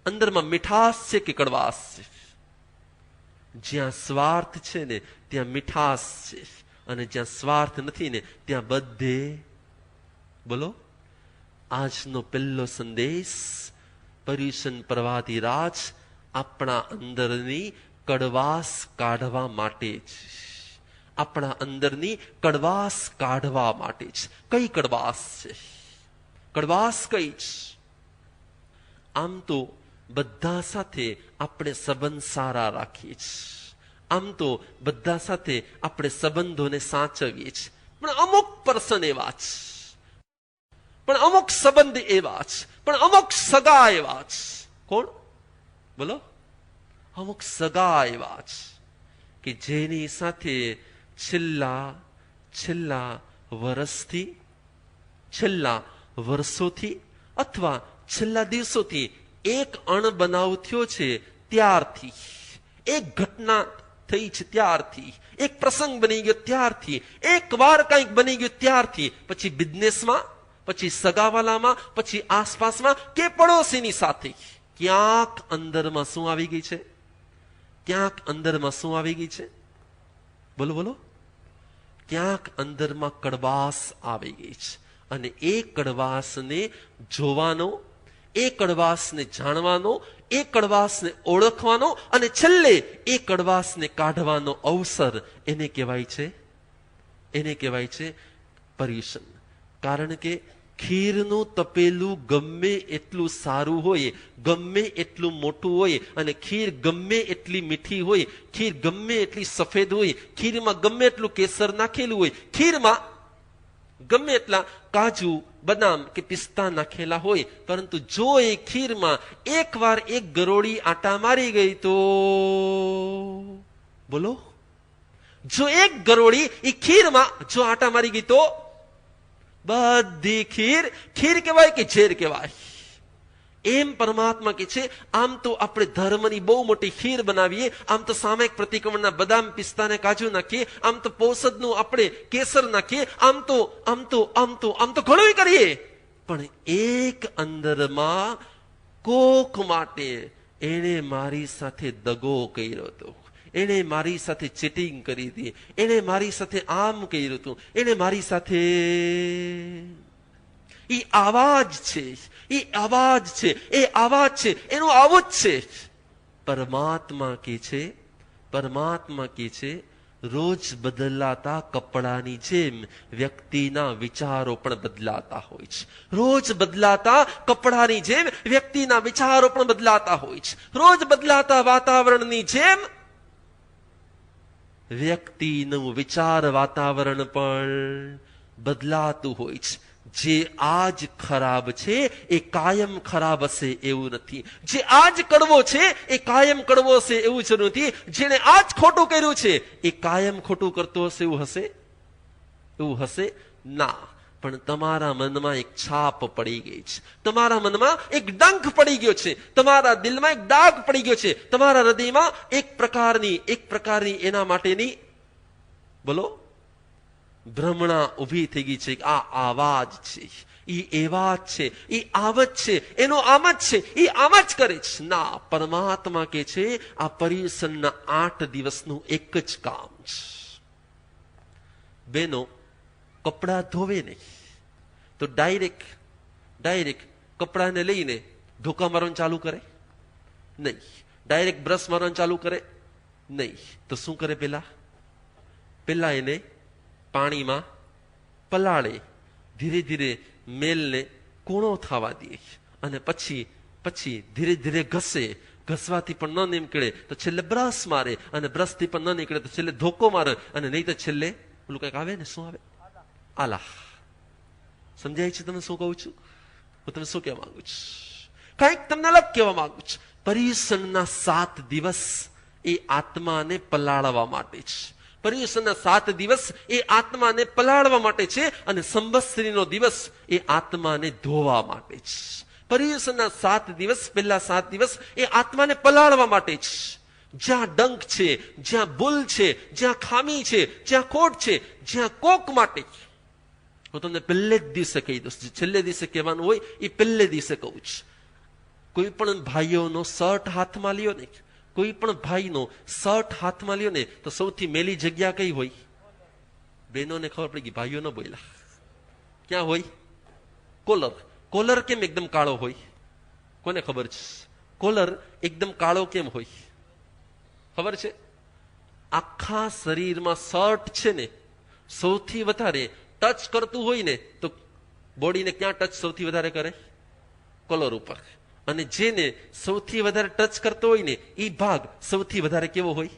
અંદરમાં મીઠાશ છે કે કડવાશ છે? જ્યાં સ્વાર્થ છે ને ત્યાં મીઠાશ છે, અને જ્યાં સ્વાર્થ નથી ને ત્યાં બધે, બોલો, આજનો પહેલો સંદેશ પર્યુષણ પ્રવાધિરાજ આપણા અંદરની કડવાશ કાઢવા માટે છે, આપણા અંદરની કડવાશ કાઢવા માટે છે. કઈ કડવાશ છે? કડવાશ કઈ છે? આમ તો બધા સાથે આપણે સંબંધ સારા રાખીએ છીએ, આમ તો બધા સાથે આપણે સંબંધોને સાચવીએ છીએ, પણ અમુક પર્સન એવા છે, પણ અમુક સંબંધ એવા છે, પણ અમુક સગા એવા છે. કોણ? બોલો. અમુક સગા એવા છે કે જેની સાથે છેલ્લા વર્ષથી, છેલ્લા વર્ષોથી અથવા છેલ્લા દિવસોથી એક અણબનાવ થયો છે ત્યારથી, એક ઘટના થઈ છે ત્યારથી, એક પ્રસંગ બની ગયો ત્યારથી, એક વાર કંઈક બની ગયું ત્યારથી, પછી બિઝનેસમાં, પછી સગાવાલામાં, પછી આસપાસમાં કે પડોશીની સાથે ક્યાંક અંદરમાં શું આવી ગઈ છે? ક્યાંક અંદરમાં શું આવી ગઈ છે? બોલો બોલો. ક્યાંક અંદરમાં કડવાશ આવી ગઈ છે, અને એ કડવાશને જોવાનો, એ કડવાશને જાણવાનો, એ કડવાશને ઓળખવાનો, અને છેલ્લે એ કડવાશને કાઢવાનો અવસર, એને કહેવાય છે પર્યુષણ. કારણ કે ખીરનું તપેલું ગમે એટલું સારું હોય, ગમે એટલું મોટું હોય, અને ખીર ગમે એટલી મીઠી હોય, ખીર ગમે એટલી સફેદ હોય, ખીરમાં ગમે એટલું કેસર નાખેલું હોય, ખીરમાં ગમે એટલા કાજુ, બદામ કે પિસ્તા નાખેલા હોય, પરંતુ જો એ ખીરમાં એકવાર એક ગરોળી આટા મારી ગઈ તો, બોલો, જો એક ગરોળી એ ખીરમાં જો આટા મારી ગઈ તો બધી ખીર કહેવાય કે ઝેર કહેવાય? એમ પરમાત્મા કે છે, આમ તો આપણે ધર્મની બહુ મોટી ખીર બનાવીએ, આમ તો સામયિક પ્રતિક્રમણના બદામ, પિસ્તા ને કાજુ નાખીએ, આમ તો પૌષદનું આપણે કેસર નાખીએ, આમ તો ઘણું કરીએ, પણ એક અંદરમાં કોક માટે એણે મારી સાથે દગો કર્યો હતો, એણે મારી સાથે ચીટિંગ કરી હતી, એણે મારી સાથે આમ કર્યું હતું, એણે મારી સાથે, એ આવાજ છે, એ આવાજ છે, એ આવાજ છે, એનું આવું જ છે. પરમાત્મા કે છે રોજ બદલાતા કપડાની જેમ વ્યક્તિના વિચારો પણ બદલાતા હોય છે. રોજ બદલાતા કપડાની જેમ વ્યક્તિના વિચારો પણ બદલાતા હોય છે. રોજ બદલાતા વાતાવરણની જેમ વ્યક્તિનું વિચાર વાતાવરણ પણ બદલાતું હોય છે. જે આજ ખરાબ છે એ કાયમ ખરાબ હશે એવું નથી. જે આજ કડવો છે એ કાયમ કડવો હશે એવું જ નથી. જેને આજ ખોટું કર્યું છે એ કાયમ ખોટું કરતો હશે એવું હશે ના. પણ તમારા મનમાં એક છાપ પડી ગઈ છે, તમારા મનમાં એક ડંખ પડી ગયો છે, તમારા દિલમાં એક ડાઘ પડી ગયો છે, તમારા હૃદયમાં એક પ્રકારની એના માટેની, બોલો, ભ્રમણા ઉભી થઈ ગઈ છે. આ આવાજ છે, એ એવા જ છે, એ આમ જ છે, એનો આમ જ છે, એ આમ જ કરે છે. ના, પરમાત્મા કે છે આ પર્યુષણના 8 દિવસનું એક જ કામ છે. બેનો કપડા ધોવે નહીં તો ડાયરેક્ટ કપડાને લઈને ધોકા મારવાનું ચાલુ કરે નહીં. ડાયરેક્ટ બ્રશ મારવાનું ચાલુ કરે નહીં. તો શું કરે? પેલા એને પાણીમાં પલાળે, ધીરે ધીરે મેલને કૂણો થવા દે, અને પછી ધીરે ધીરે ઘસે. ઘસવાથી પણ ન નીકળે તો છેલ્લે બ્રશ મારે, અને બ્રશથી પણ ન નીકળે તો છેલ્લે ધોકો મારે, અને નહીં તો છેલ્લે પેલું કંઈક આવે ને, શું આવે? આલા. સમજાય છે તમે શું કહું છું? હું તમે શું કહેવા માંગુ છું? કંઈક તમને અલગ કહેવા માંગુ છું. પર્યુષણના 7 દિવસ એ આત્માને પલાળવા માટે છે. પર્યુષણના 7 દિવસ એ આત્માને પલાળવા માટે છે, અને સંવત્સરીનો દિવસ એ આત્માને ધોવા માટે છે. પર્યુષણના 7 દિવસ, પહેલા 7 દિવસ એ આત્માને પલાળવા માટે છે. જ્યાં ડંક છે, જ્યાં ભૂલ છે, જ્યાં ખામી છે, જ્યાં ખોટ છે, જ્યાં કોક માટે. હું તમને પહેલે જ દિવસે કહી દઉં, છેલ્લે દિવસે કહેવાનું હોય એ પહેલે દિવસે કહું છું. કોઈ પણ ભાઈઓનો શર્ટ હાથમાં લ્યો ને, કોઈ પણ ભાઈનો શર્ટ હાથમાં લ્યો ને, તો સૌથી મેલી જગ્યા કઈ હોય? બહેનોને ખબર પડી ગઈ, ભાઈઓ ન બોલ્યા. ક્યાં હોય? કોલર. કોલર કેમ એકદમ કાળો હોય? કોને ખબર છે? કોલર એકદમ કાળો કેમ હોય? ખબર છે? આખા શરીરમાં શર્ટ છે ને, સૌથી વધારે ટચ કરતું હોય ને, તો બોડીને ક્યાં ટચ સૌથી વધારે કરે? કોલર ઉપર. અને જેને સૌથી વધારે ટચ કરતો હોય ને, એ ભાગ સૌથી વધારે કેવો હોય?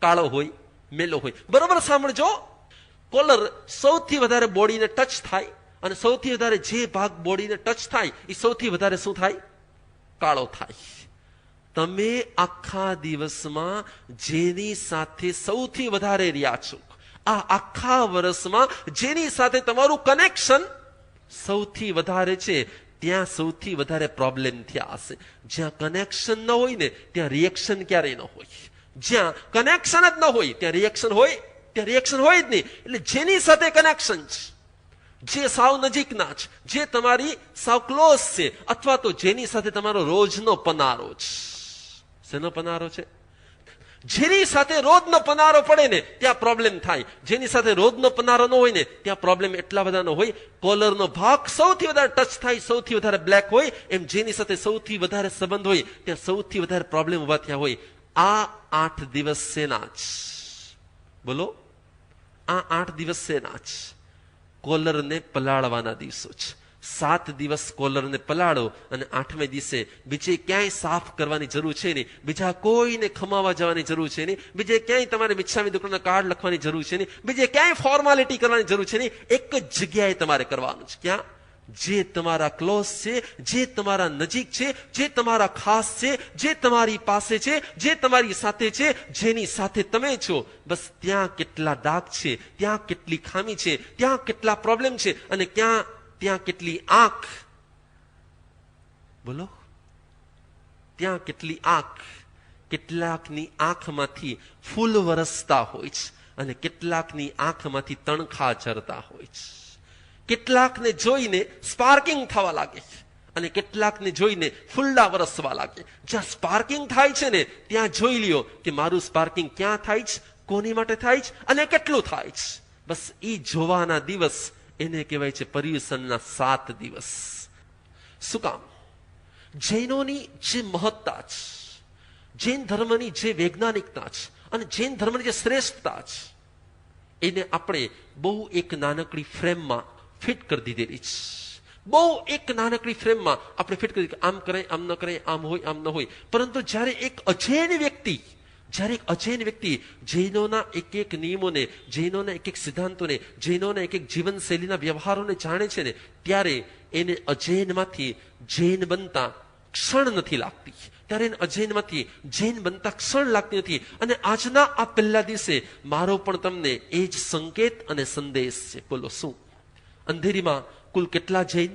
કાળો હોય, મેલો હોય. બરોબર સાંભળજો, કોલર સૌથી વધારે બોડીને ટચ થાય, અને સૌથી વધારે જે ભાગ બોડીને ટચ થાય એ સૌથી વધારે શું થાય? કાળો થાય. તમે આખા દિવસમાં જેની સાથે સૌથી વધારે રહ્યા છો, આ આખા વર્ષમાં જેની સાથે તમારું કનેક્શન સૌથી વધારે છે, ત્યાં સૌથી વધારે પ્રોબ્લેમ થયા હશે. જ્યાં કનેક્શન ન હોય ને, ત્યાં રિએક્શન ક્યારેય ન હોય. જ્યાં કનેક્શન જ ન હોય ત્યાં રિએક્શન હોય? ત્યાં રિએક્શન હોય જ નહીં. એટલે જેની સાથે કનેક્શન છે, જે સાવ નજીકના છે, જે તમારી સાવ ક્લોઝ છે, અથવા તો જેની સાથે તમારો રોજનો પનારો છે. શેનો પનારો છે? જેની સાથે રોજનો પનારો પડે ને, ત્યાં પ્રોબ્લેમ થાય. જેની સાથે રોજનો પનારો ન હોય ને, ત્યાં પ્રોબ્લેમ એટલા બધા ન હોય. કોલરનો ભાગ સૌથી વધારે ટચ થાય, સૌથી વધારે બ્લેક હોય, એમ જેની સાથે સૌથી વધારે સંબંધ હોય, ત્યાં સૌથી વધારે પ્રોબ્લેમ ઉભા થયા હોય. આ 8 દિવસ શેના છે? બોલો, આ 8 દિવસ શેના છે? કોલરને પલાળવાના દિવસો છે. 7 દિવસ કોલરને પલાળો, અને 8મે દિવસે બીજે ક્યાંય સાફ કરવાની જરૂર છે નહીં, બીજા કોઈને ખમાવા જવાની જરૂર છે નહીં, બીજે ક્યાંય તમારે મિચ્છામી દુક્કડના કાર્ડ લખવાની જરૂર છે નહીં, બીજે ક્યાંય ફોર્માલિટી કરવાની જરૂર છે નહીં. એક જ જગ્યાએ તમારે કરવાનું છે. ક્યાં? જે તમારા ક્લોઝ છે, જે તમારા નજીક છે, જે તમારા ખાસ છે, જે તમારી પાસે છે, જે તમારી સાથે છે, જેની સાથે તમે છો, બસ ત્યાં કેટલા ડાઘ છે, ત્યાં કેટલી ખામી છે, ત્યાં કેટલા પ્રોબ્લેમ છે, અને ત્યાં કેટલી આંખ. બોલો, ત્યાં કેટલી આંખ. કેટલાકની આંખમાંથી ફૂલ વરસતા હોય છે, અને કેટલાકની આંખમાંથી તણખા ઝરતા હોય છે. કેટલાકને જોઈને સ્પાર્કિંગ થવા લાગે છે, અને કેટલાકને જોઈને ફૂલડા વરસવા લાગે. જ્યાં સ્પાર્કિંગ થાય છે ને, ત્યાં જોઈ લ્યો કે મારું સ્પાર્કિંગ ક્યાં થાય છે, કોની માટે થાય છે, અને કેટલું થાય છે. બસ એ જોવાના દિવસ, એને કહેવાય છે પર્યુષણના 7 દિવસ. શું કામ? જૈનોની જે મહત્તા છે, જૈન ધર્મની જે વૈજ્ઞાનિકતા છે, અને જૈન ધર્મની જે શ્રેષ્ઠતા છે, એને આપણે બહુ એક નાનકડી ફ્રેમમાં ફિટ કરી દીધેલી છે. બહુ એક નાનકડી ફ્રેમમાં આપણે ફિટ કરી, આમ કરાય, આમ ન કરાય, આમ હોય, આમ ન હોય. પરંતુ જ્યારે એક અજૈન વ્યક્તિ જૈનોના એક નિયમોને, જૈનોના એક સિદ્ધાંતોને, જૈનોના એક જીવનશૈલીના વ્યવહારોને જાણે છે ને, ત્યારે એને અજૈનમાંથી જૈન બનતા ક્ષણ નથી લાગતી. ત્યારે એને અજૈનમાંથી જૈન બનતા ક્ષણ લાગતી નથી. અને આજના આ પહેલા દિવસે મારો પણ તમને એ જ સંકેત અને સંદેશ છે. બોલો શું? અંધેરીમાં કુલ કેટલા જૈન?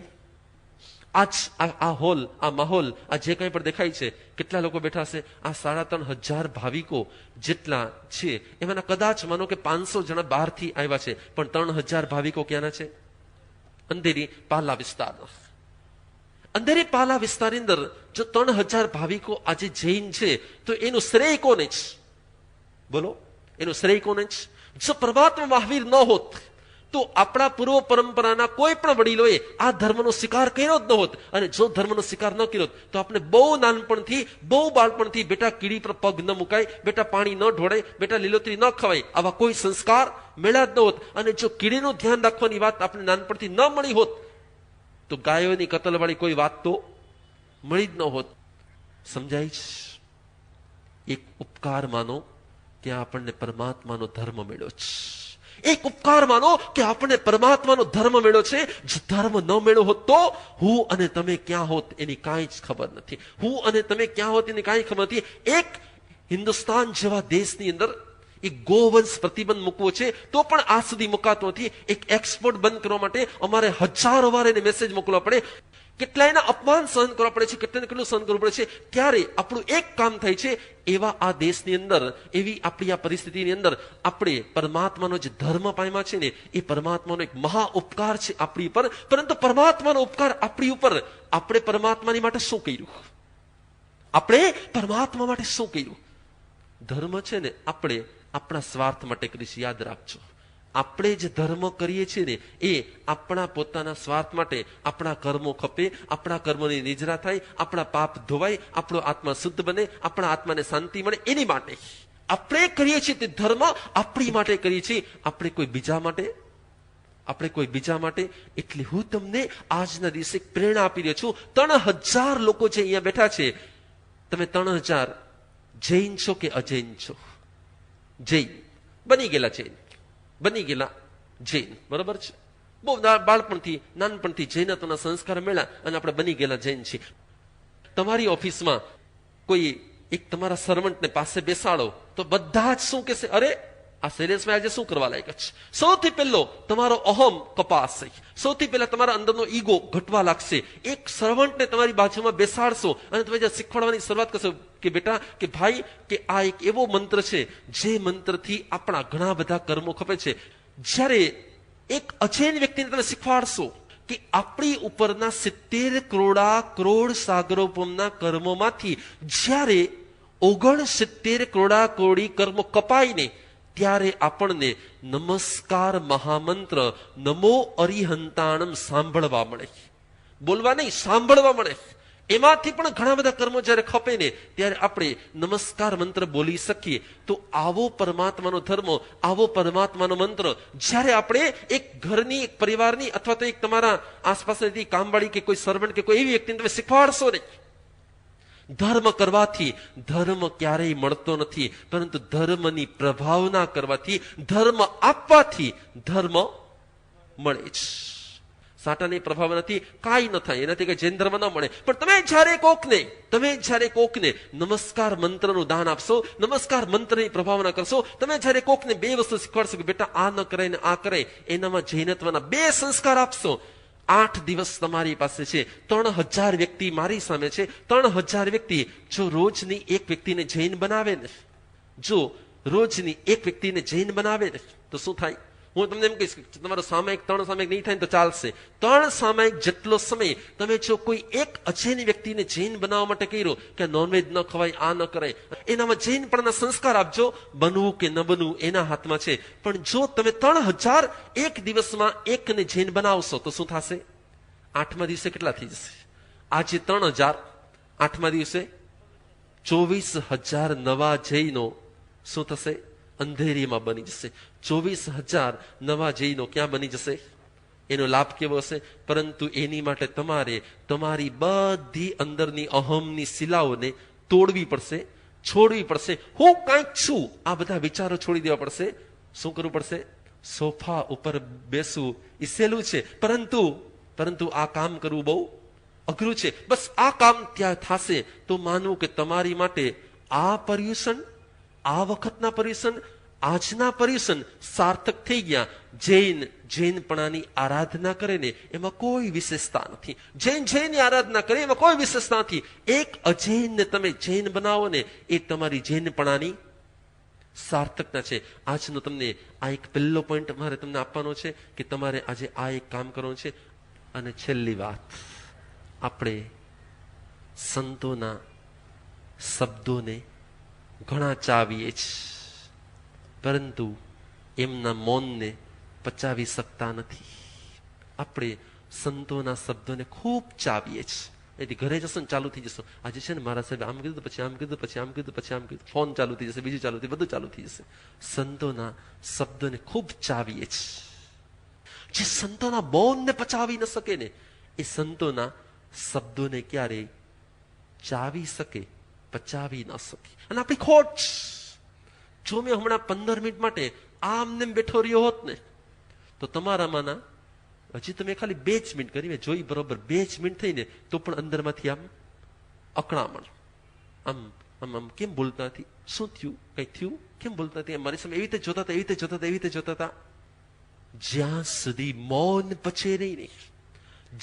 આજ આ હોલ, આ માહોલ, આ જે કંઈ પણ દેખાય છે, કેટલા લોકો બેઠા છે? આ 3,500 ભાવિકો જેટલા છે, એમાંના કદાચ માનો કે 500 જણા બહારથી આવ્યા છે, પણ 3,000 ભાવિકો ક્યાંના છે? અંધેરી પાલા વિસ્તારના. અંધેરી પાલા વિસ્તારની અંદર જો 3,000 ભાવિકો આજે જૈન છે, તો એનું શ્રેય કોને છે? બોલો, એનું શ્રેય કોને છે? જો પરમાત્મા મહાવીર ન હોત, તો આપણા પૂર્વ પરંપરાના કોઈ પણ વડીલોએ આ ધર્મનો સ્વીકાર કર્યો જ ન હોત. અને જો ધર્મનો સ્વીકાર ન કર્યો તો આપણે બહુ નાનપણથી, બહુ બાળપણથી બેટા કીડી પર પગ ન મુકાય, બેટા પાણી ન ઢોળાય, બેટા લીલોતરી ન ખવાય, આવા કોઈ સંસ્કાર મળ્યા જ ન હોત. અને જો કીડીનું ધ્યાન રાખવાની વાત આપણે નાનપણથી ન મળી હોત તો ગાયોની કતલવાળી કોઈ વાત તો મળી જ ન હોત. સમજાય છે? એક ઉપકાર માનો કે આપણને પરમાત્માનો ધર્મ મળ્યો છે. એક ઉપકાર માનો કે આપણને પરમાત્માનો ધર્મ મળ્યો છે. જો ધર્મ ન મળ્યો હોત તો હું અને તમે ક્યાં હોત એની કાંઈ જ ખબર નથી. હું અને તમે ક્યાં હોત એની કાંઈ ખબર નથી. એક હિન્દુસ્તાન જેવા દેશની અંદર એક ગોવંશ પ્રતિબંધ મૂકવો છે તો પણ આ સુધી મુકાતો નથી. એક એક્સપોર્ટ બંધ કરવા માટે અમારે હજારો વાર એને મેસેજ મોકલવા પડે, કેટલાયના અપમાન સહન કરવા પડે છે, કેટલાને કેટલું સહન કરવું પડે છે. ત્યારે આપણું એક કામ થાય છે. એવા આ દેશની અંદર, એવી આપણી આ પરિસ્થિતિની અંદર આપણે પરમાત્માનો જે ધર્મ પામ્યા છે ને, એ પરમાત્માનો એક મહા ઉપકાર છે આપણી ઉપર. પરંતુ પરમાત્માનો ઉપકાર આપણી ઉપર આપણે પરમાત્માની માટે શું કર્યું? આપણે પરમાત્મા માટે શું કર્યું? ધર્મ છે ને આપણે આપણા સ્વાર્થ માટે કરીશું. યાદ રાખજો, આપણે જે ધર્મ કરીએ છીએ ને એ આપણા પોતાના સ્વાર્થ માટે. આપણા કર્મો ખપે, આપણા કર્મોની નિજરા થાય, આપણા પાપ ધોવાય, આપણો આત્મા શુદ્ધ બને, આપણા આત્માને શાંતિ મળે, એની માટે આપણે કરીએ છીએ. તે ધર્મ આપણી માટે કરીએ છીએ, આપણે કોઈ બીજા માટે. એટલે હું તમને આજના દિવસે પ્રેરણા આપી રહ્યો છું. 3000 લોકો જે અહીંયા બેઠા છે, તમે 3000 જૈન છો કે અજૈન છો? જૈન બની ગયેલા, જૈન બની ગયેલા જૈન, બરોબર છે. બહુ બાળપણથી, નાનપણથી જૈનત્વના સંસ્કાર મળ્યા અને આપણે બની ગયેલા જૈન છીએ. તમારી ઓફિસમાં કોઈ એક તમારા સર્વન્ટને પાસે બેસાડો તો બધા જ શું કહેશે? અરે આ શૈલેષભાઈ આજે શું કરવા લાગ્યા છે? સૌથી પહેલો તમારો અહમ કપાશે. સૌથી પહેલા તમારા અંદરનો ઈગો ઘટવા લાગશે. એક સર્વન્ટને તમારી બાજુમાં બેસાડશો અને તમે જે શીખવાડવાની શરૂઆત કરશો કે બેટા, કે ભાઈ, કે આ એક એવો મંત્ર છે જે મંત્રથી આપણા ઘણા બધા કર્મો ખપે છે. જ્યારે એક અજૈન વ્યક્તિને તમે શીખવાડશો કે આપણી ઉપરના 70 કરોડ સાગરોપમના કર્મોમાંથી જ્યારે 69 કરોડી કર્મો કપાઈને ત્યારે આપણને નમસ્કાર મહામંત્ર નમો અરિહંતાણમ સાંભળવા મળે. બોલવા નહીં, સાંભળવા મળે. એમાંથી પણ ઘણા બધા કર્મો જ્યારે ખપે ને ત્યારે આપણે નમસ્કાર મંત્ર બોલી શકીએ. તો આવો પરમાત્માનો ધર્મ, આવો પરમાત્માનો મંત્ર જ્યારે આપણે એક ઘરની, એક પરિવારની, અથવા તો એક તમારા આસપાસની કામવાળી કે કોઈ સર્વન્ટ કે કોઈ એવી વ્યક્તિને તમે શીખવાડશો ને, ધર્મ કરવાથી ધર્મ ક્યારેય મળતો નથી, પરંતુ ધર્મની પ્રભાવના કરવાથી, ધર્મ આપવાથી ધર્મ મળે છે. સાટાની પ્રભાવ નથી, કાંઈ ન થાય એનાથી કઈ જૈન ધર્મ ન મળે. પણ તમે જ્યારે કોકને નમસ્કાર મંત્રનું દાન આપશો, નમસ્કાર મંત્રની પ્રભાવના કરશો, તમે જ્યારે કોકને 2 વસ્તુ શીખવાડશો કે બેટા આ ન કરાય ને આ કરે, એનામાં જૈનત્વના 2 સંસ્કાર આપશો. 8 દિવસ તમારી પાસે છે. 3000 વ્યક્તિ મારી સામે છે. 3000 વ્યક્તિ જો રોજની એક વ્યક્તિને જૈન બનાવે ને, તો શું થાય? હું તમને એમ કહીશ કે તમારો સામાયિક 3 સામાયિક નહીં થાય તો ચાલશે. 3 સામાયિક જેટલો સમય તમે જો કોઈ એક અજૈન વ્યક્તિને જૈન બનાવવા માટે કર્યો કે નોનવેજ ન ખવાય, આ ન કરાય, એનામાં જૈનપણના સંસ્કાર આપજો. બનવું કે ન બનવું એના હાથમાં છે. પણ જો તમે 3000 એક દિવસમાં એકને જૈન બનાવશો તો શું થશે? 8મા દિવસે કેટલા થઈ જશે? આજે 3000, 8મા દિવસે 24000 નવા જૈનો શું થશે? અંધેરીમાં બની જશે. 24000 નવા જૈનો ક્યાં બની જશે? એનો લાભ કેવો હશે? પરંતુ એની માટે તમારે તમારી બધી અંદરની અહમની શિલાઓને તોડવી પડશે, છોડવી પડશે. હું કાંઈક છું, આ બધા વિચારો છોડી દેવા પડશે. શું કરવું પડશે? સોફા ઉપર બેસવું એ સહેલું છે, પરંતુ આ કામ કરવું બહુ અઘરું છે. બસ આ કામ ત્યાં થશે તો માનવું કે તમારી માટે આ પર્યુષણ, આ વખતના પર્યુષણ, આજના પર્યુષણ સાર્થક થઈ ગયા. જૈનપણાની આરાધના કરે ને એમાં કોઈ વિશેષતા નથી. જૈનની આરાધના કરે એમાં કોઈ વિશેષતા નથી. એક અજૈનને તમે જૈન બનાવો ને એ તમારી જૈનપણાની સાર્થકતા છે. આજનો તમને આ એક પહેલો પોઈન્ટ મારે તમને આપવાનો છે કે તમારે આજે આ એક કામ કરવાનું છે. અને છેલ્લી વાત, આપણે સંતોના શબ્દોને ઘણા ચાવીએ છીએ, પરંતુ એમના મૌનને પચાવી શકતા નથી. આપણે સંતોના શબ્દોને ખૂબ ચાવીએ છીએ. એથી ઘરે જશો ને ચાલુ થઈ જશો, આજે છે ને મારા સાહેબ આમ કીધું, પછી આમ કીધું, પછી આમ કીધું, પછી આમ કીધું, ફોન ચાલુ થઈ જશે, બીજું ચાલુ થઈ, બધું ચાલુ થઈ જશે. સંતોના શબ્દોને ખૂબ ચાવીએ છીએ. જે સંતોના મૌનને પચાવી ન શકે ને, એ સંતોના શબ્દોને ક્યારેય ચાવી શકે, પચાવી ન શકે. અને આપણી ખોટ. જો મેં હમણાં 15 મિનિટ માટે આમને બેઠો રહ્યો હોત ને, તો તમારામાંના હજી તમે ખાલી 2 જ મિનિટ કરી, મેં જોઈ બરોબર 2 જ મિનિટ થઈને તો પણ અંદરમાંથી આમ અકળામણ, આમ આમ આમ કેમ બોલતા નથી, શું થયું, કઈ થયું, કેમ બોલતા નથી, મારી સામે એવી રીતે જોતા હતા, એવી રીતે જોતા હતા, એવી રીતે જોતા હતા. જ્યાં સુધી મૌન પચે નહીં ને,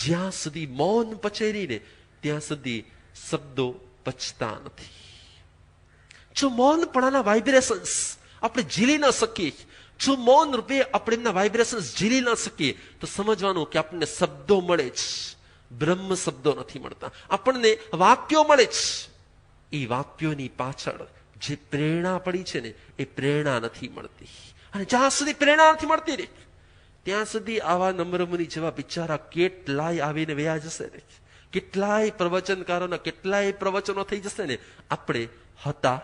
જ્યાં સુધી મૌન પચે નહીં ને, ત્યાં સુધી શબ્દો પચતા નથી. જો મૌનપણાના વાઇબ્રેશન્સ આપણે ઝીલી ન શકીએ, જો મૌન રૂપે આપણે એમના વાઇબ્રેશન્સ ઝીલી ન શકીએ, તો સમજવાનું કે આપણને શબ્દો મળે છે, બ્રહ્મ શબ્દો નથી મળતા. આપણને વાક્યો મળે છે, એ વાક્યોની પાછળ જે પ્રેરણા પડી છે ને, એ પ્રેરણા નથી મળતી. અને જ્યાં સુધી પ્રેરણા નથી મળતી ને, ત્યાં સુધી આવા નમ્રમુનિ જેવા બિચારા કેટલાય આવીને વયા જશે ને, કેટલાય પ્રવચનકારોના કેટલાય પ્રવચનો થઈ જશે ને, આપણે હતા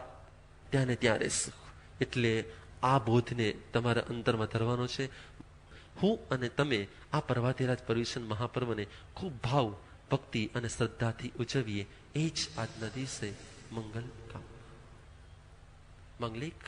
ત્યાં ને ત્યાં રહેશું. એટલે આ બોધને તમારા અંતરમાં ધરવાનો છે. હું અને તમે આ પ્રભાતિરાજ પર્યુષણ મહાપર્વને ખૂબ ભાવ, ભક્તિ અને શ્રદ્ધાથી ઉજવીએ. એ જ આજના દિવસે મંગલ કામ. મંગલિક